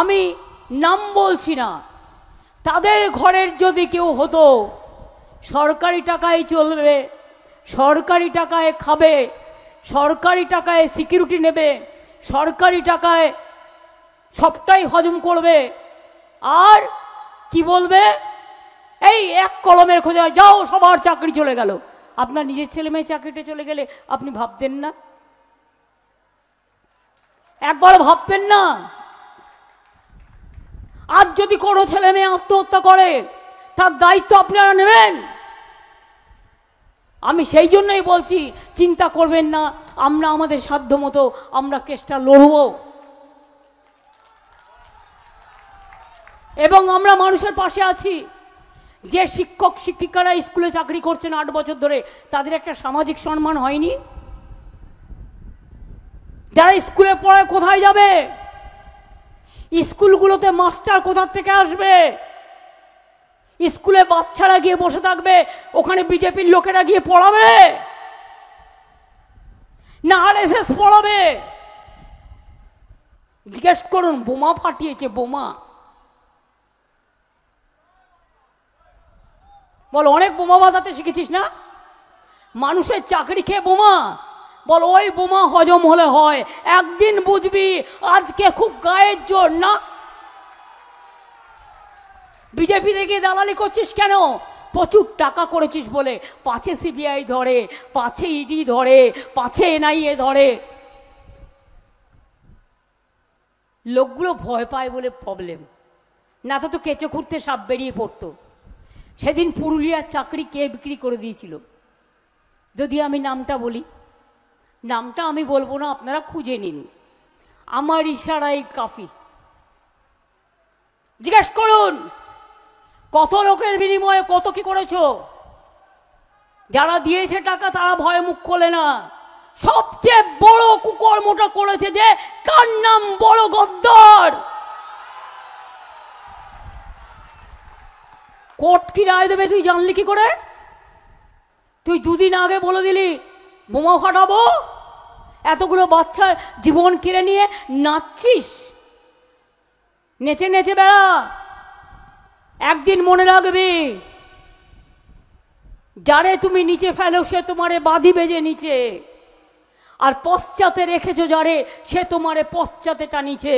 আমি নাম বলছি না, তাদের ঘরের যদি কেউ হতো, সরকারি টাকায় চলবে, সরকারি টাকায় খাবে, সরকারি টাকায় সিকিউরিটি নেবে, সরকারি টাকায় সবটাই হজম করবে, আর কি বলবে, এই এক কলমের খোঁজা যাও সবার চাকরি চলে গেল। আপনার নিজের ছেলে মেয়ে চাকরিটা চলে গেলে আপনি ভাবতেন না? একবার ভাবতেন না? আজ যদি কোনো ছেলে মেয়ে আত্মহত্যা করে তার দায়িত্ব আপনারা নেবেন? আমি সেই জন্যই বলছি, চিন্তা করবেন না, আমরা আমাদের সাধ্য মতো আমরা কেসটা লড়ব, এবং আমরা মানুষের পাশে আছি। যে শিক্ষক শিক্ষিকারা স্কুলে চাকরি করছেন 8 বছর ধরে, তাদের একটা সামাজিক সম্মান হয়নি? যারা স্কুলে পড়ায় কোথায় যাবে? স্কুলগুলোতে মাস্টার কোথা থেকে আসবে? স্কুলে বাচ্চারা গিয়ে বসে থাকবে, ওখানে বিজেপির লোকেরা গিয়ে পড়াবে না আরএসএস পড়াবে? জিজ্ঞেস করুন, বোমা ফাটিয়েছে, বোমা। বল, অনেক বোমা বাজাতে শিখেছিস না? মানুষের চাকরি খেয়ে বোমা। বল, ওই বোমা হজম হলে হয়, একদিন বুঝবি আজকে খুব গায়ের জোর না। বিজেপি থেকে দালালি করছিস কেন? প্রচুর টাকা করেছিস বলে। পাছে সিবিআই ধরে, পাছে ইডি ধরে, পাছে এনআইএ ধরে। লোকগুলো ভয় পায় বলে প্রবলেম, না তো কেঁচো খুঁড়তে সাপ বেরিয়ে পড়তো। সেদিন পুরুলিয়ার চাকরি কে বিক্রি করে দিয়েছিল? যদি আমি নামটা বলি, নামটা আমি বলবো না, আপনারা খুঁজে নিন, আমার ইশারাই কাফি। জিজ্ঞেস করুন কত লোকের বিনিময়ে কত কি করেছো। যারা দিয়েছে টাকা তারা ভয়ে মুখ খোলে না। সবচেয়ে বড় কুকর্মটা করেছে যে, কার নাম বড় গদ্দার। কোর্ট কি রায় দেবে তুই জানলি কি করে? তুই দুদিন আগে বলে দিলি বোমা ফাটাবো, এতগুলো বাচ্চার জীবন কেড়ে নিয়ে নাচছিস, নেচে নেচে বেড়া। একদিন মনে রাখবি, যারে তুমি নিচে ফেলো সে তোমারে বাঁধি বেজে নিচে, আর পশ্চাতে রেখেছো যারে সে তোমারে পশ্চাতে টানিছে।